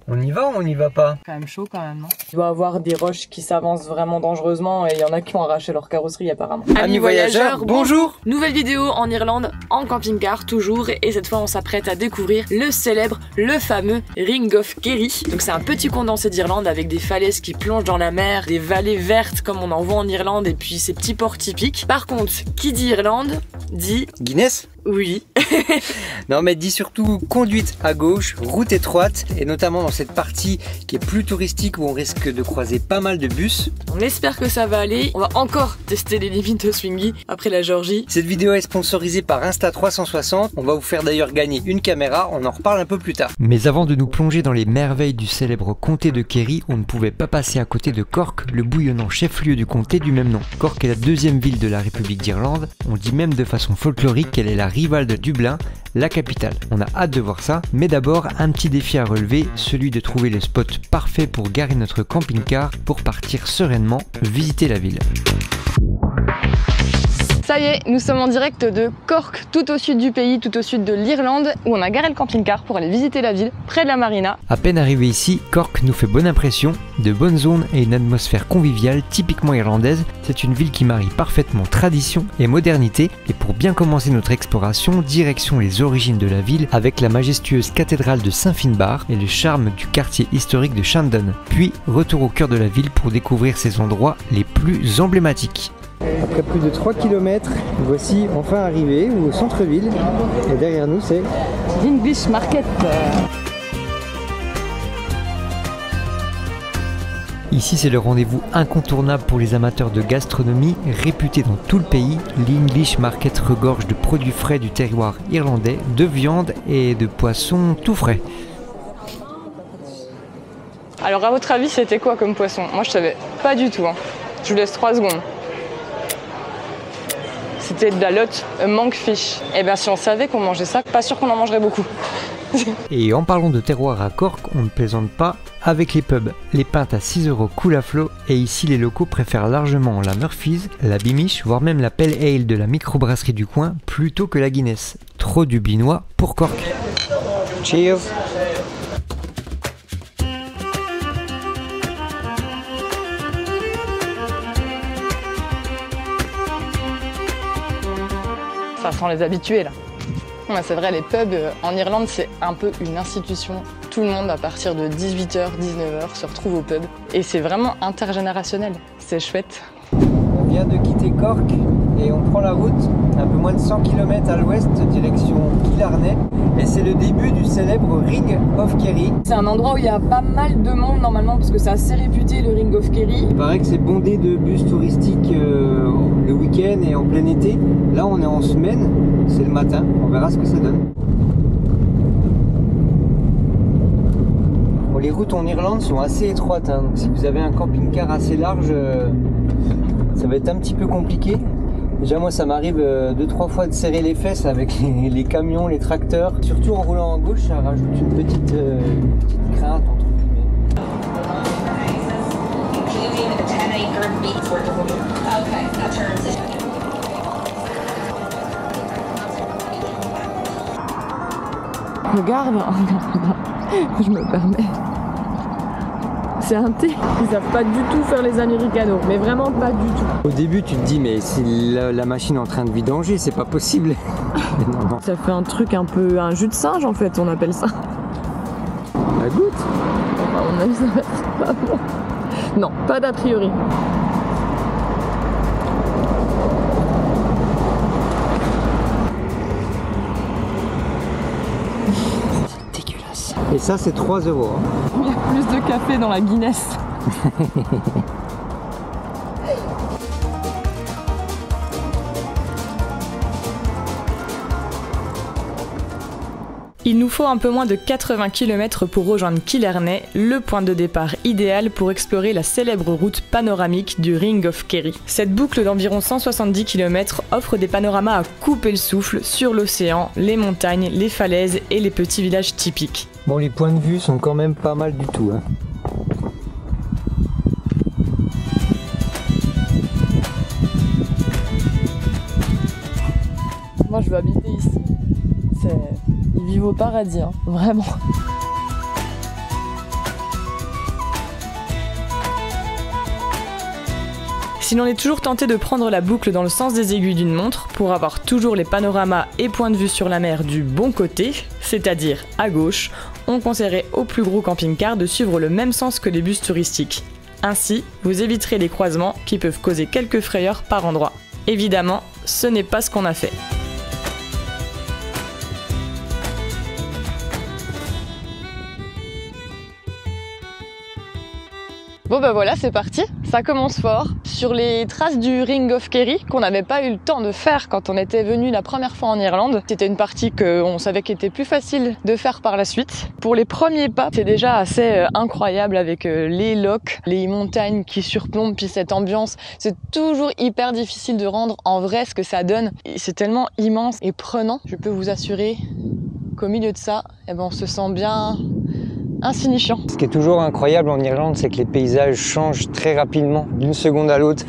On y va ou on n'y va pas? Quand même chaud quand même, non? Il doit y avoir des roches qui s'avancent vraiment dangereusement et il y en a qui ont arraché leur carrosserie apparemment. Amis voyageurs, bonjour! Nouvelle vidéo en Irlande, en camping-car toujours, et cette fois on s'apprête à découvrir le célèbre, le fameux Ring of Kerry. Donc c'est un petit condensé d'Irlande avec des falaises qui plongent dans la mer, des vallées vertes comme on en voit en Irlande et puis ces petits ports typiques. Par contre, qui dit Irlande, dit... Guinness? Oui. Non mais dit surtout conduite à gauche, route étroite, et notamment dans cette partie qui est plus touristique où on risque de croiser pas mal de bus. On espère que ça va aller. On va encore tester les limites au Swingy après la Géorgie. Cette vidéo est sponsorisée par Insta360. On va vous faire d'ailleurs gagner une caméra, on en reparle un peu plus tard. Mais avant de nous plonger dans les merveilles du célèbre comté de Kerry, on ne pouvait pas passer à côté de Cork, le bouillonnant chef-lieu du comté du même nom. Cork est la deuxième ville de la République d'Irlande. On dit même de façon folklorique qu'elle est la rivale de Dublin, la capitale. On a hâte de voir ça, mais d'abord un petit défi à relever, celui de trouver le spot parfait pour garer notre camping-car pour partir sereinement visiter la ville. Ça y est, nous sommes en direct de Cork, tout au sud du pays, tout au sud de l'Irlande, où on a garé le camping-car pour aller visiter la ville, près de la marina. À peine arrivé ici, Cork nous fait bonne impression, de bonnes zones et une atmosphère conviviale typiquement irlandaise. C'est une ville qui marie parfaitement tradition et modernité. Et pour bien commencer notre exploration, direction les origines de la ville avec la majestueuse cathédrale de Saint-Finbarr et le charme du quartier historique de Shandon. Puis retour au cœur de la ville pour découvrir ses endroits les plus emblématiques. Après plus de 3 km, voici enfin arrivé au centre-ville et derrière nous c'est l'English Market. Ici c'est le rendez-vous incontournable pour les amateurs de gastronomie, réputé dans tout le pays. L'English Market regorge de produits frais du terroir irlandais, de viande et de poissons tout frais. Alors à votre avis c'était quoi comme poisson? Moi je savais pas du tout, hein. Je vous laisse 3 secondes. C'était de la lotte, monkfish. Et bien si on savait qu'on mangeait ça, pas sûr qu'on en mangerait beaucoup. Et en parlant de terroir à Cork, on ne plaisante pas avec les pubs. Les pintes à 6 € coulent à flot et ici les locaux préfèrent largement la Murphy's, la Beamish, voire même la Pale Ale de la microbrasserie du coin plutôt que la Guinness. Trop du binois pour Cork. Cheers! Ça sent les habitués là. Ouais, c'est vrai, les pubs en Irlande c'est un peu une institution. Tout le monde à partir de 18h, 19h se retrouve au pub. Et c'est vraiment intergénérationnel, c'est chouette. On vient de quitter Cork et on prend la route un peu moins de 100 km à l'ouest, direction Killarney. Et c'est le début du célèbre Ring of Kerry. C'est un endroit où il y a pas mal de monde normalement parce que c'est assez réputé le Ring of Kerry. Il paraît que c'est bondé de bus touristiques le week-end et en plein été. Là on est en semaine, c'est le matin, on verra ce que ça donne. Bon, les routes en Irlande sont assez étroites, hein, donc si vous avez un camping-car assez large, ça va être un petit peu compliqué. Déjà moi ça m'arrive 2-3 fois de serrer les fesses avec les camions, les tracteurs. Surtout en roulant à gauche, ça rajoute une petite crainte entre guillemets. Regarde, je me permets. C'est un thé. Ils savent pas du tout faire les Americanos, mais vraiment pas du tout. Au début tu te dis mais c'est la machine en train de vidanger, c'est pas possible. Non, non. Ça fait un truc un peu, un jus de singe en fait, on appelle ça. La goutte. Enfin, on a vu ça va être pas bon. Non, pas d'a priori. C'est dégueulasse. Et ça c'est 3 €. Hein. Il y a plus de café dans la Guinness. Il nous faut un peu moins de 80 km pour rejoindre Killarney, le point de départ idéal pour explorer la célèbre route panoramique du Ring of Kerry. Cette boucle d'environ 170 km offre des panoramas à couper le souffle sur l'océan, les montagnes, les falaises et les petits villages typiques. Bon, les points de vue sont quand même pas mal du tout. Hein. Moi je veux habiter ici. Ils vivent au paradis, hein, vraiment. Si l'on est toujours tenté de prendre la boucle dans le sens des aiguilles d'une montre, pour avoir toujours les panoramas et points de vue sur la mer du bon côté, c'est-à-dire à gauche, on conseillerait aux plus gros camping-cars de suivre le même sens que les bus touristiques. Ainsi, vous éviterez les croisements qui peuvent causer quelques frayeurs par endroit. Évidemment, ce n'est pas ce qu'on a fait. Bon bah voilà, c'est parti, ça commence fort. Sur les traces du Ring of Kerry, qu'on n'avait pas eu le temps de faire quand on était venu la première fois en Irlande. C'était une partie qu'on savait qu'il était plus facile de faire par la suite. Pour les premiers pas, c'est déjà assez incroyable avec les lochs, les montagnes qui surplombent, puis cette ambiance. C'est toujours hyper difficile de rendre en vrai ce que ça donne. C'est tellement immense et prenant. Je peux vous assurer qu'au milieu de ça, on se sent bien insignifiant. Ce qui est toujours incroyable en Irlande, c'est que les paysages changent très rapidement, d'une seconde à l'autre,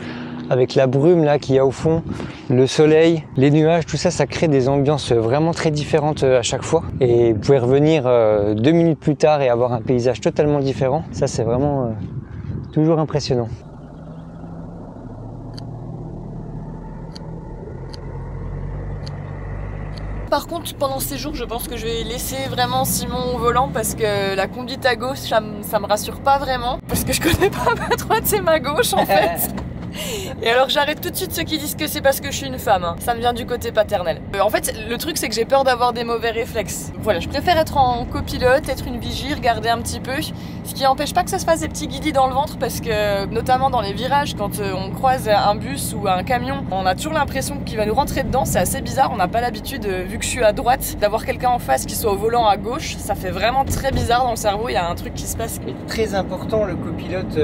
avec la brume là qu'il y a au fond, le soleil, les nuages, tout ça, ça crée des ambiances vraiment très différentes à chaque fois. Et vous pouvez revenir 2 minutes plus tard et avoir un paysage totalement différent. Ça, c'est vraiment toujours impressionnant. Par contre, pendant ces jours, je pense que je vais laisser vraiment Simon au volant parce que la conduite à gauche, ça me rassure pas vraiment. Parce que je connais pas ma droite, c'est ma gauche en fait. Et alors j'arrête tout de suite ceux qui disent que c'est parce que je suis une femme, hein. Ça me vient du côté paternel. En fait, le truc c'est que j'ai peur d'avoir des mauvais réflexes. Voilà, je préfère être en copilote, être une vigie, regarder un petit peu. Ce qui n'empêche pas que ça se fasse des petits guillis dans le ventre parce que, notamment dans les virages, quand on croise un bus ou un camion, on a toujours l'impression qu'il va nous rentrer dedans. C'est assez bizarre, on n'a pas l'habitude, vu que je suis à droite, d'avoir quelqu'un en face qui soit au volant à gauche. Ça fait vraiment très bizarre dans le cerveau, il y a un truc qui se passe. C'est très important le copilote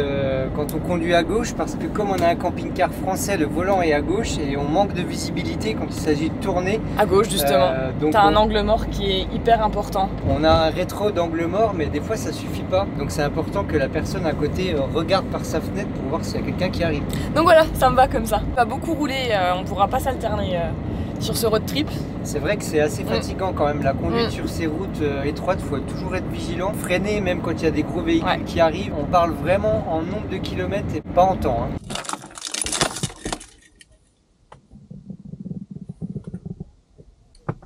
quand on conduit à gauche parce que comme on a un camping-car français, le volant est à gauche et on manque de visibilité quand il s'agit de tourner. À gauche justement, t'as un angle mort qui est hyper important. On a un rétro d'angle mort mais des fois ça suffit pas. Donc c'est important que la personne à côté regarde par sa fenêtre pour voir s'il y a quelqu'un qui arrive. Donc voilà, ça me va comme ça. On va beaucoup rouler, on pourra pas s'alterner sur ce road trip. C'est vrai que c'est assez fatigant quand même la conduite sur ces routes étroites, il faut toujours être vigilant, freiner même quand il y a des gros véhicules qui arrivent. On parle vraiment en nombre de kilomètres et pas en temps.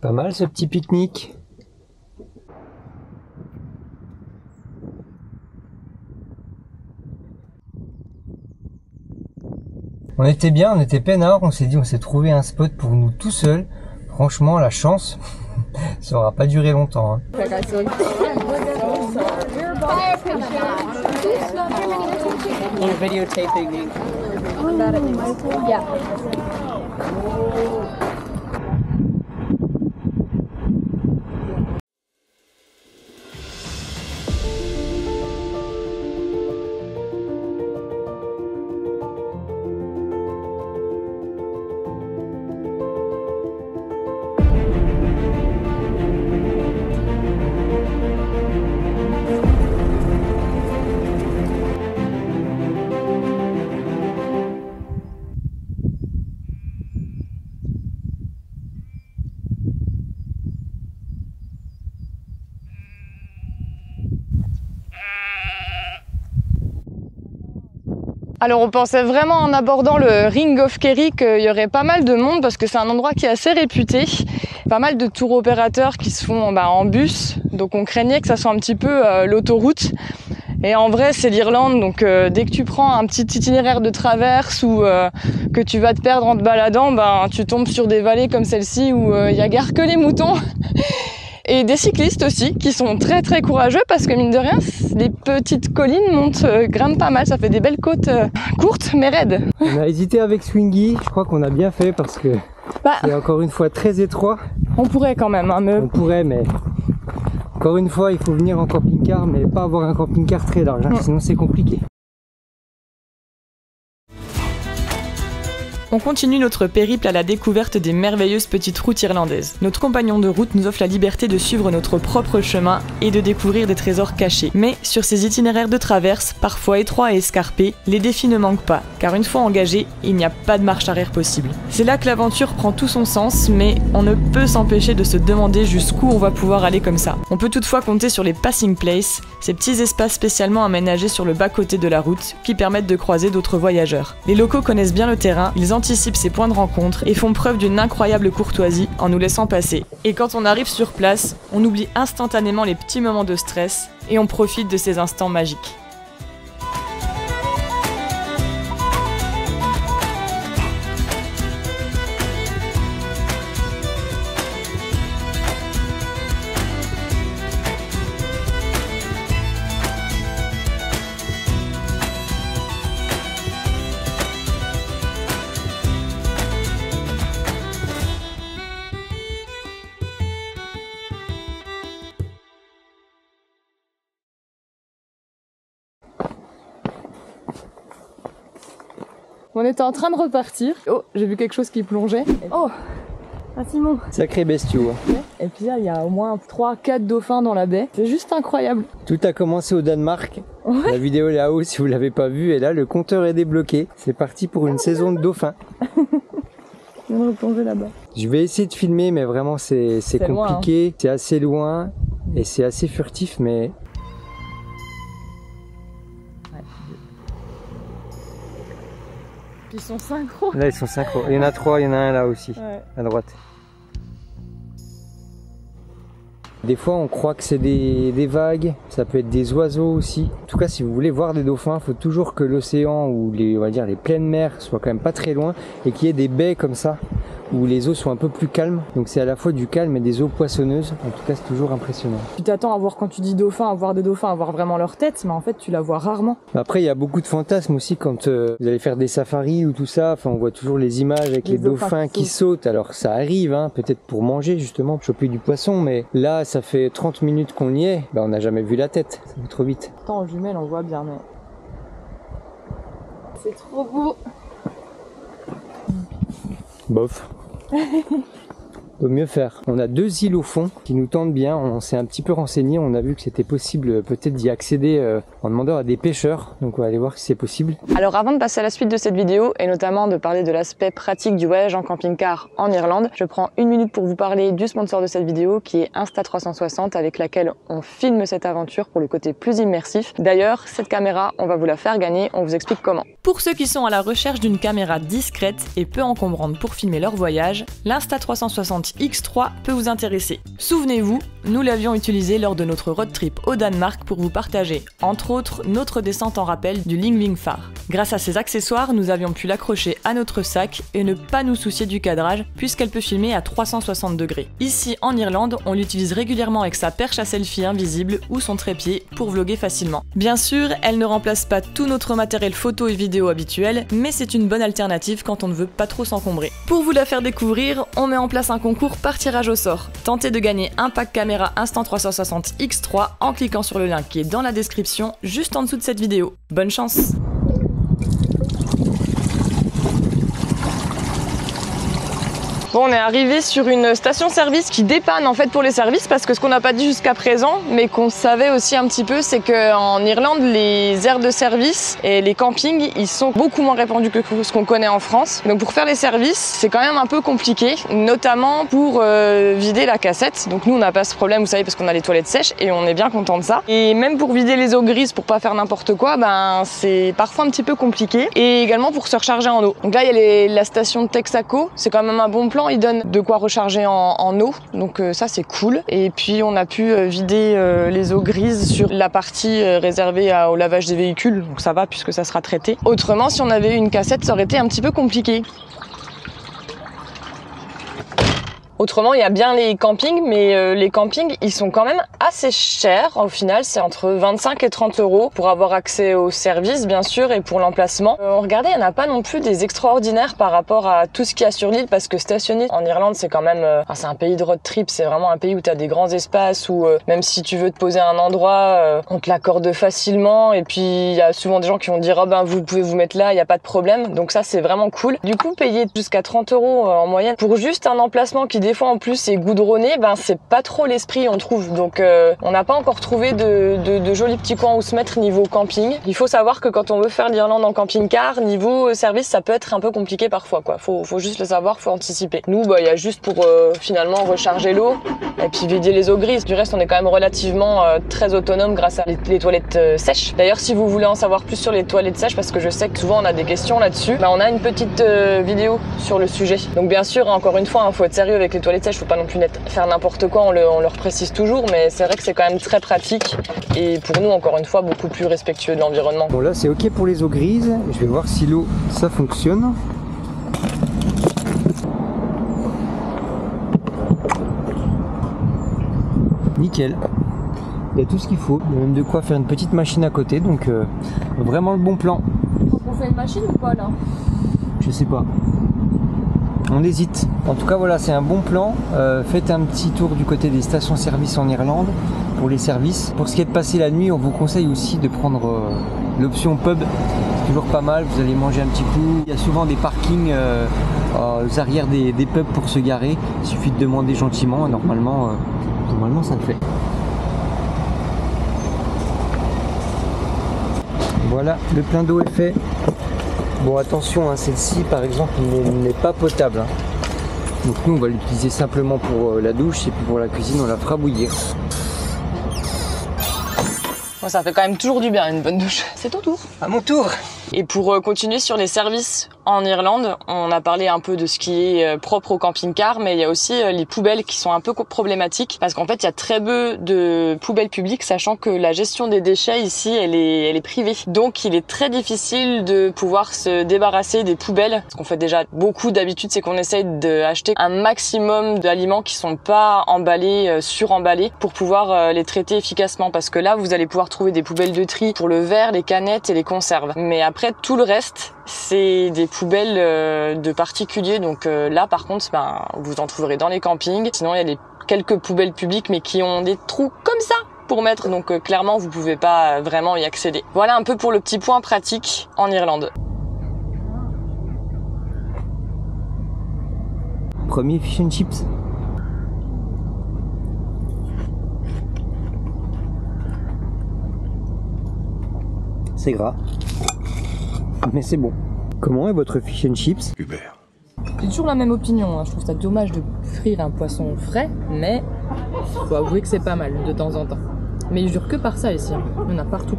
Pas mal ce petit pique-nique. On était bien, on était peinard, on s'est dit on s'est trouvé un spot pour nous tout seuls. Franchement la chance, ça aura pas duré longtemps. Alors on pensait vraiment en abordant le Ring of Kerry qu'il y aurait pas mal de monde parce que c'est un endroit qui est assez réputé. Pas mal de tours opérateurs qui se font en bus, donc on craignait que ça soit un petit peu l'autoroute. Et en vrai c'est l'Irlande, donc dès que tu prends un petit itinéraire de traverse ou que tu vas te perdre en te baladant, tu tombes sur des vallées comme celle-ci où il y a gare que les moutons. Et des cyclistes aussi, qui sont très très courageux parce que mine de rien, les petites collines grimpent pas mal, ça fait des belles côtes courtes mais raides. On a hésité avec Swingy, je crois qu'on a bien fait parce que c'est encore une fois très étroit. On pourrait quand même, hein, mais... On pourrait, mais encore une fois, il faut venir en camping-car, mais pas avoir un camping-car très large, sinon c'est compliqué. On continue notre périple à la découverte des merveilleuses petites routes irlandaises. Notre compagnon de route nous offre la liberté de suivre notre propre chemin et de découvrir des trésors cachés. Mais sur ces itinéraires de traverse, parfois étroits et escarpés, les défis ne manquent pas, car une fois engagés, il n'y a pas de marche arrière possible. C'est là que l'aventure prend tout son sens, mais on ne peut s'empêcher de se demander jusqu'où on va pouvoir aller comme ça. On peut toutefois compter sur les passing places, ces petits espaces spécialement aménagés sur le bas-côté de la route qui permettent de croiser d'autres voyageurs. Les locaux connaissent bien le terrain, ils anticipent ces points de rencontre et font preuve d'une incroyable courtoisie en nous laissant passer. Et quand on arrive sur place, on oublie instantanément les petits moments de stress et on profite de ces instants magiques. On était en train de repartir. Oh, j'ai vu quelque chose qui plongeait. Oh, ah Simon. Sacré bestiau. Et puis là, il y a au moins 3-4 dauphins dans la baie. C'est juste incroyable. Tout a commencé au Danemark. Ouais. La vidéo est là-haut si vous l'avez pas vue. Et là, le compteur est débloqué. C'est parti pour une saison de dauphins. Je viens de replonger là-bas. Je vais essayer de filmer, mais vraiment c'est compliqué. Loin, hein. C'est assez loin et c'est assez furtif, mais... Ils sont synchro. Là ils sont synchro. Il y en a 3, il y en a un là aussi, ouais. À droite. Des fois on croit que c'est des vagues, ça peut être des oiseaux aussi. En tout cas si vous voulez voir des dauphins, il faut toujours que l'océan ou on va dire les pleines mers soient quand même pas très loin et qu'il y ait des baies comme ça où les eaux sont un peu plus calmes. Donc c'est à la fois du calme et des eaux poissonneuses. En tout cas c'est toujours impressionnant. Tu t'attends à voir, quand tu dis dauphin, à voir des dauphins, à voir vraiment leur tête, mais en fait tu la vois rarement. Après il y a beaucoup de fantasmes aussi quand vous allez faire des safaris ou tout ça. Enfin on voit toujours les images avec les dauphins qui sautent. Alors ça arrive, hein, peut-être pour manger justement, pour choper du poisson, mais là ça fait 30 minutes qu'on y est, bah, on n'a jamais vu la tête, ça va trop vite. Pourtant en jumelle on voit bien, mais c'est trop beau. Bof. Peut mieux faire. On a 2 îles au fond qui nous tentent bien. On s'est un petit peu renseigné. On a vu que c'était possible peut-être d'y accéder en demandant à des pêcheurs. Donc on va aller voir si c'est possible. Alors avant de passer à la suite de cette vidéo et notamment de parler de l'aspect pratique du voyage en camping-car en Irlande, je prends une minute pour vous parler du sponsor de cette vidéo qui est Insta360 avec laquelle on filme cette aventure pour le côté plus immersif. D'ailleurs, cette caméra, on va vous la faire gagner. On vous explique comment. Pour ceux qui sont à la recherche d'une caméra discrète et peu encombrante pour filmer leur voyage, l'Insta360 X3 peut vous intéresser. Souvenez-vous, nous l'avions utilisé lors de notre road trip au Danemark pour vous partager, entre autres, notre descente en rappel du Lyngvingfar. Grâce à ces accessoires, nous avions pu l'accrocher à notre sac et ne pas nous soucier du cadrage puisqu'elle peut filmer à 360 degrés. Ici, en Irlande, on l'utilise régulièrement avec sa perche à selfie invisible ou son trépied pour vlogger facilement. Bien sûr, elle ne remplace pas tout notre matériel photo et vidéo habituel, mais c'est une bonne alternative quand on ne veut pas trop s'encombrer. Pour vous la faire découvrir, on met en place un concours par tirage au sort. Tentez de gagner un pack caméra Insta360 X3 en cliquant sur le lien qui est dans la description juste en dessous de cette vidéo. Bonne chance! Bon, on est arrivé sur une station-service qui dépanne en fait pour les services parce que ce qu'on n'a pas dit jusqu'à présent, mais qu'on savait aussi un petit peu, c'est qu'en Irlande, les aires de service et les campings, ils sont beaucoup moins répandus que ce qu'on connaît en France. Donc pour faire les services, c'est quand même un peu compliqué, notamment pour vider la cassette. Donc nous, on n'a pas ce problème, vous savez, parce qu'on a les toilettes sèches et on est bien content de ça. Et même pour vider les eaux grises, pour pas faire n'importe quoi, ben c'est parfois un petit peu compliqué. Et également pour se recharger en eau. Donc là, il y a la station de Texaco, c'est quand même un bon plan. Il donne de quoi recharger en eau, donc ça c'est cool. Et puis on a pu vider les eaux grises sur la partie réservée au lavage des véhicules, donc ça va puisque ça sera traité. Autrement, si on avait eu une cassette, ça aurait été un petit peu compliqué. Autrement, il y a bien les campings, mais les campings, ils sont quand même assez chers. Au final, c'est entre 25 et 30 euros pour avoir accès au service, bien sûr, et pour l'emplacement. Regardez, il n'y en a pas non plus des extraordinaires par rapport à tout ce qu'il y a sur l'île, parce que stationner en Irlande, c'est quand même... c'est un pays de road trip, c'est vraiment un pays où tu as des grands espaces, où même si tu veux te poser à un endroit, on te l'accorde facilement, et puis il y a souvent des gens qui vont dire « Oh ben, vous pouvez vous mettre là, il n'y a pas de problème ». Donc ça, c'est vraiment cool. Du coup, payer jusqu'à 30 euros en moyenne pour juste un emplacement qui des fois en plus est goudronné, ben c'est pas trop l'esprit on trouve. Donc on n'a pas encore trouvé de jolis petits coins où se mettre niveau camping. Il faut savoir que quand on veut faire l'Irlande en camping-car, niveau service ça peut être un peu compliqué parfois quoi. Faut juste le savoir, faut anticiper. Nous bah il y a juste pour finalement recharger l'eau et puis vider les eaux grises. Du reste on est quand même relativement très autonome grâce à les toilettes sèches. D'ailleurs si vous voulez en savoir plus sur les toilettes sèches, parce que je sais que souvent on a des questions là-dessus, ben, on a une petite vidéo sur le sujet. Donc bien sûr encore une fois, faut être sérieux avec les toilettes sèches, faut pas non plus faire n'importe quoi, on leur précise toujours, mais c'est vrai que c'est quand même très pratique et pour nous encore une fois beaucoup plus respectueux de l'environnement. Bon là c'est ok pour les eaux grises, je vais voir si l'eau ça fonctionne. Nickel, il y a tout ce qu'il faut, il y a même de quoi faire une petite machine à côté, donc vraiment le bon plan. Faut qu'on fasse une machine ou pas là? Je sais pas. On hésite. En tout cas voilà, c'est un bon plan. Faites un petit tour du côté des stations-service en Irlande pour les services. Pour ce qui est de passer la nuit, on vous conseille aussi de prendre l'option pub. C'est toujours pas mal, vous allez manger un petit coup. Il y a souvent des parkings aux arrières des pubs pour se garer. Il suffit de demander gentiment et normalement ça le fait. Voilà, le plein d'eau est fait. Bon attention, hein, celle-ci par exemple n'est pas potable. Hein. Donc nous on va l'utiliser simplement pour la douche et puis pour la cuisine on la fera bouillir. Bon, ça fait quand même toujours du bien une bonne douche. C'est ton tour. À mon tour. Et pour continuer sur les services en Irlande, on a parlé un peu de ce qui est propre au camping-car, mais il y a aussi les poubelles qui sont un peu problématiques parce qu'en fait il y a très peu de poubelles publiques, sachant que la gestion des déchets ici elle est privée. Donc il est très difficile de pouvoir se débarrasser des poubelles. Ce qu'on fait déjà beaucoup d'habitude, c'est qu'on essaye d'acheter un maximum d'aliments qui sont pas emballés, suremballés, pour pouvoir les traiter efficacement, parce que là vous allez pouvoir trouver des poubelles de tri pour le verre, les canettes et les conserves. Mais après tout le reste, c'est des poubelles de particuliers. Donc là par contre, ben, vous en trouverez dans les campings. Sinon il y a quelques poubelles publiques mais qui ont des trous comme ça pour mettre. Donc clairement vous pouvez pas vraiment y accéder. Voilà un peu pour le petit point pratique en Irlande. Premier fish and chips. C'est gras, mais c'est bon. Comment est votre fish and chips? Hubert. J'ai toujours la même opinion, hein. Je trouve ça dommage de frire un poisson frais, mais faut avouer que c'est pas mal de temps en temps. Mais il jure que par ça ici, hein. Il y en a partout.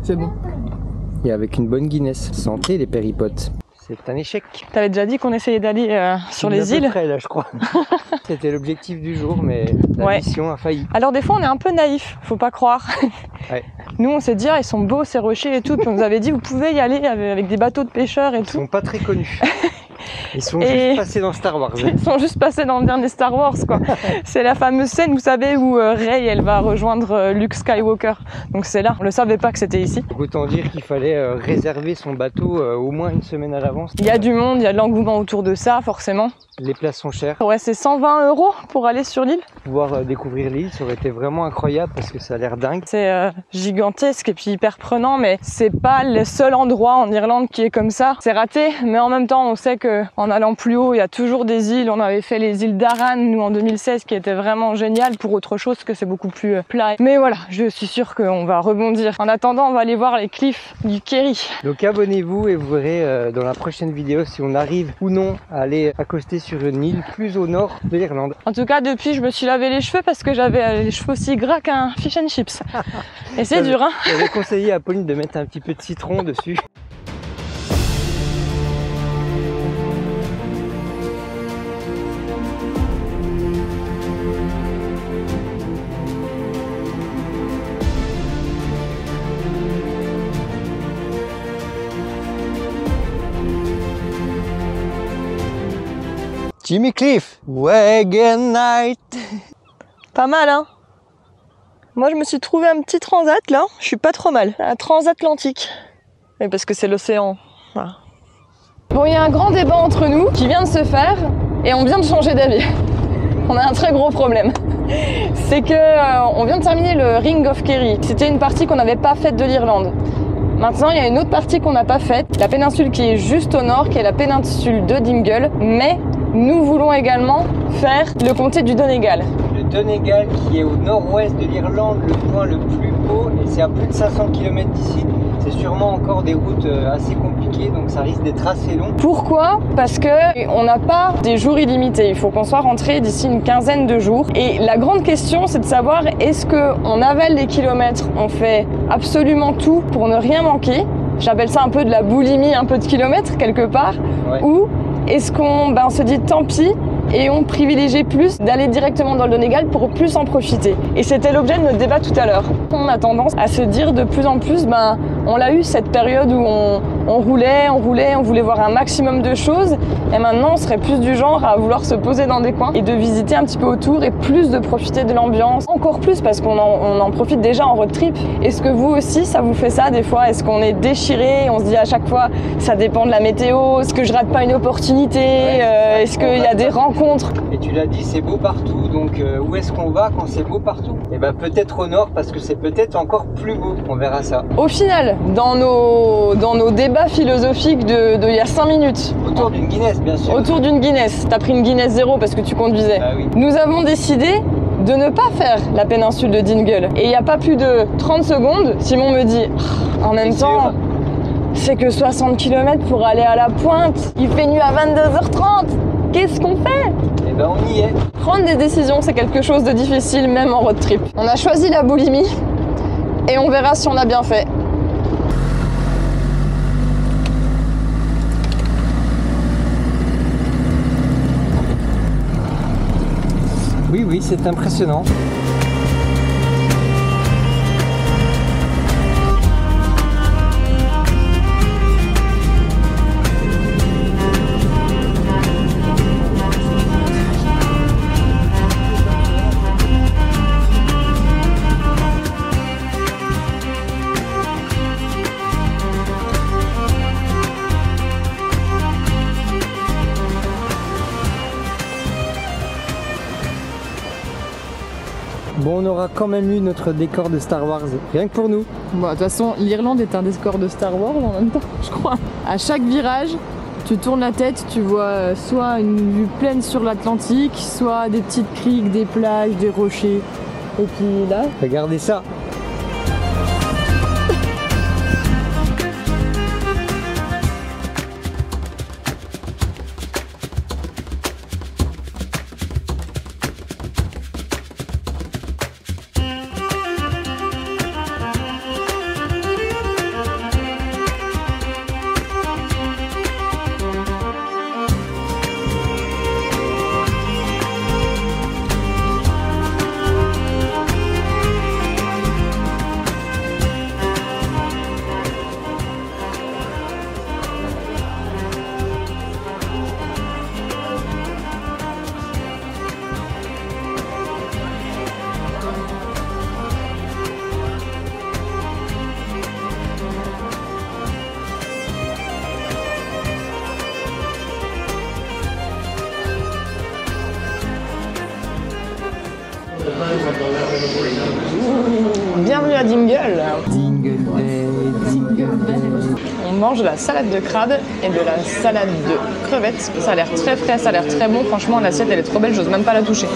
C'est bon. Et avec une bonne Guinness. Santé les péripotes. C'est un échec. T'avais déjà dit qu'on essayait d'aller sur les îles. Près, là, je crois. C'était l'objectif du jour, mais la mission a failli. Alors des fois on est un peu naïf, faut pas croire. Ouais. Nous on s'est dit ils sont beaux ces rochers et tout, puis on nous avait dit vous pouvez y aller avec des bateaux de pêcheurs et Ils tout. sont pas très connus. Ils sont juste passés dans Star Wars. Ils sont juste passés dans le dernier Star Wars quoi. C'est la fameuse scène, vous savez, où Rey elle va rejoindre Luke Skywalker. Donc c'est là, on le savait pas que c'était ici. Donc autant dire qu'il fallait réserver son bateau au moins une semaine à l'avance. Il y a du monde, il y a de l'engouement autour de ça forcément. Les places sont chères. Ouais, c'est 120 € pour aller sur l'île. Pouvoir découvrir l'île, ça aurait été vraiment incroyable parce que ça a l'air dingue. C'est gigantesque et puis hyper prenant, mais c'est pas le seul endroit en Irlande qui est comme ça. C'est raté, mais en même temps on sait que en allant plus haut, il y a toujours des îles. On avait fait les îles d'Aran, nous en 2016, qui étaient vraiment géniales pour autre chose que c'est beaucoup plus plat. Mais voilà, je suis sûre qu'on va rebondir. En attendant, on va aller voir les cliffs du Kerry. Donc abonnez-vous et vous verrez dans la prochaine vidéo si on arrive ou non à aller accoster sur une île plus au nord de l'Irlande. En tout cas, depuis, je me suis lavé les cheveux parce que j'avais les cheveux aussi gras qu'un fish and chips. Et c'est dur, hein. J'avais conseillé à Pauline de mettre un petit peu de citron dessus. Jimmy Cliff, Wagon Night. Pas mal, hein? Moi, je me suis trouvé un petit transat, là. Je suis pas trop mal. Un transatlantique. Mais parce que c'est l'océan. Voilà. Bon, il y a un grand débat entre nous qui vient de se faire et on vient de changer d'avis. On a un très gros problème. C'est que on vient de terminer le Ring of Kerry. C'était une partie qu'on n'avait pas faite de l'Irlande. Maintenant, il y a une autre partie qu'on n'a pas faite, la péninsule qui est juste au nord, qui est la péninsule de Dingle, mais nous voulons également faire le comté du Donegal. Le Donegal qui est au nord-ouest de l'Irlande, le point le plus haut, et c'est à plus de 500 km d'ici. C'est sûrement encore des routes assez compliquées, donc ça risque d'être assez long. Pourquoi? Parce que on n'a pas des jours illimités. Il faut qu'on soit rentré d'ici une quinzaine de jours. Et la grande question, c'est de savoir est-ce qu'on avale les kilomètres, on fait absolument tout pour ne rien manquer. J'appelle ça un peu de la boulimie, un peu de kilomètres quelque part. Ouais. Ou est-ce qu'on se dit tant pis et on privilégie plus d'aller directement dans le Donegal pour plus en profiter. Et c'était l'objet de notre débat tout à l'heure. On a tendance à se dire de plus en plus, on l'a eu cette période où on roulait, on voulait voir un maximum de choses, et maintenant on serait plus du genre à vouloir se poser dans des coins et de visiter un petit peu autour et plus de profiter de l'ambiance, encore plus parce qu'on en profite déjà en road trip. Est-ce que vous aussi ça vous fait ça des fois? Est-ce qu'on est déchiré? On se dit à chaque fois ça dépend de la météo, est-ce que je rate pas une opportunité? Est-ce qu'il y a des rencontres? Et tu l'as dit, c'est beau partout, donc où est-ce qu'on va quand c'est beau partout? Et peut-être au nord parce que c'est peut-être encore plus beau, on verra ça. Au final, dans nos débats philosophiques de il y a 5 minutes. Autour d'une Guinness, bien sûr. Autour d'une Guinness. T'as pris une Guinness 0 parce que tu conduisais. Bah oui. Nous avons décidé de ne pas faire la péninsule de Dingle. Et il n'y a pas plus de 30 secondes, Simon me dit, en même temps, c'est que 60 km pour aller à la pointe. Il fait nuit à 22h30. Qu'est-ce qu'on fait? Eh ben on y est. Prendre des décisions, c'est quelque chose de difficile, même en road trip. On a choisi la boulimie et on verra si on a bien fait. Oui, c'est impressionnant. Bon, on aura quand même eu notre décor de Star Wars, rien que pour nous. Bon, de toute façon, l'Irlande est un décor de Star Wars en même temps, je crois. À chaque virage, tu tournes la tête, tu vois soit une vue pleine sur l'Atlantique, soit des petites criques, des plages, des rochers. Et puis là... Regardez ça. Bienvenue à Dingle. Dingle Bay, Dingle Bay. On mange de la salade de crabe et de la salade de crevettes. Ça a l'air très frais, ça a l'air très bon. Franchement, l'assiette elle est trop belle, j'ose même pas la toucher.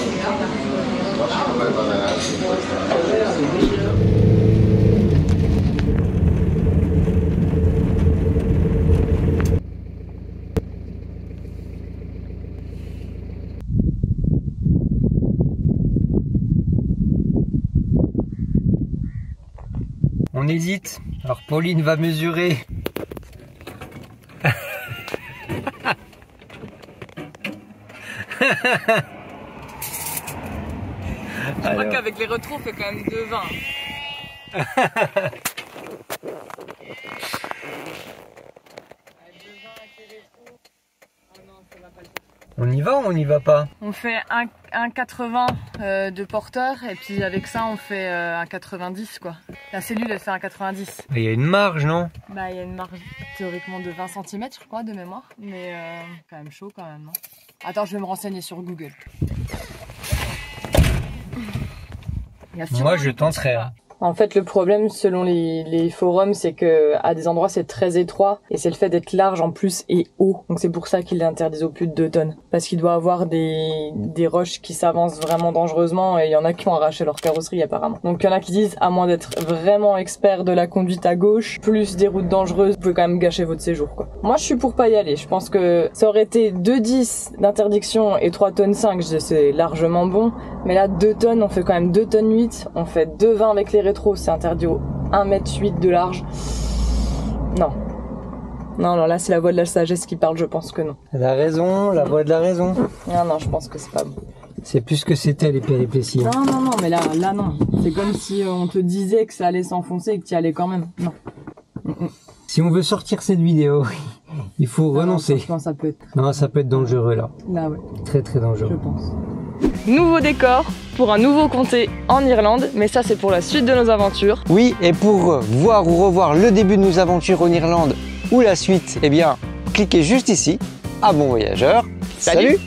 On hésite, alors Pauline va mesurer. Je crois qu'avec les retrous, on fait quand même 2,20. 2,20 avec les retrous. Oh non, ça va pas le faire. On y va ou on n'y va pas? On fait un 80 de porteur et puis avec ça on fait un 90 quoi. La cellule elle fait un 90. Il y a une marge, non? Bah il y a une marge théoriquement de 20 cm je crois de mémoire. Mais quand même chaud quand même, non? Attends, je vais me renseigner sur Google. Moi je tenterai. En fait, le problème, selon les forums, c'est que à des endroits c'est très étroit et c'est le fait d'être large en plus et haut. Donc c'est pour ça qu'ils l'interdisent au plus de 2 tonnes. Parce qu'il doit avoir des roches qui s'avancent vraiment dangereusement et il y en a qui ont arraché leur carrosserie apparemment. Donc il y en a qui disent, à moins d'être vraiment expert de la conduite à gauche, plus des routes dangereuses, vous pouvez quand même gâcher votre séjour quoi. Moi je suis pour pas y aller. Je pense que ça aurait été 2,10 d'interdiction et 3 tonnes 5, c'est largement bon. Mais là 2 tonnes, on fait quand même 2 tonnes 8, on fait 2,20 avec les rétro, c'est interdit au 1,8 m de large. Non. Non, là c'est la voix de la sagesse qui parle, je pense que non. Elle a raison, la voix de la raison. Non, je pense que c'est pas bon. C'est plus que c'était les péripéties. Non, mais là non. C'est comme si on te disait que ça allait s'enfoncer et que tu y allais quand même. Non. Si on veut sortir cette vidéo, il faut renoncer. Non, ça peut être... Non, ça peut être dangereux là. Là ouais. Très dangereux. Je pense. Nouveau décor pour un nouveau comté en Irlande, mais ça c'est pour la suite de nos aventures. Oui, et pour voir ou revoir le début de nos aventures en Irlande ou la suite, eh bien, cliquez juste ici. À bon voyageur. Salut.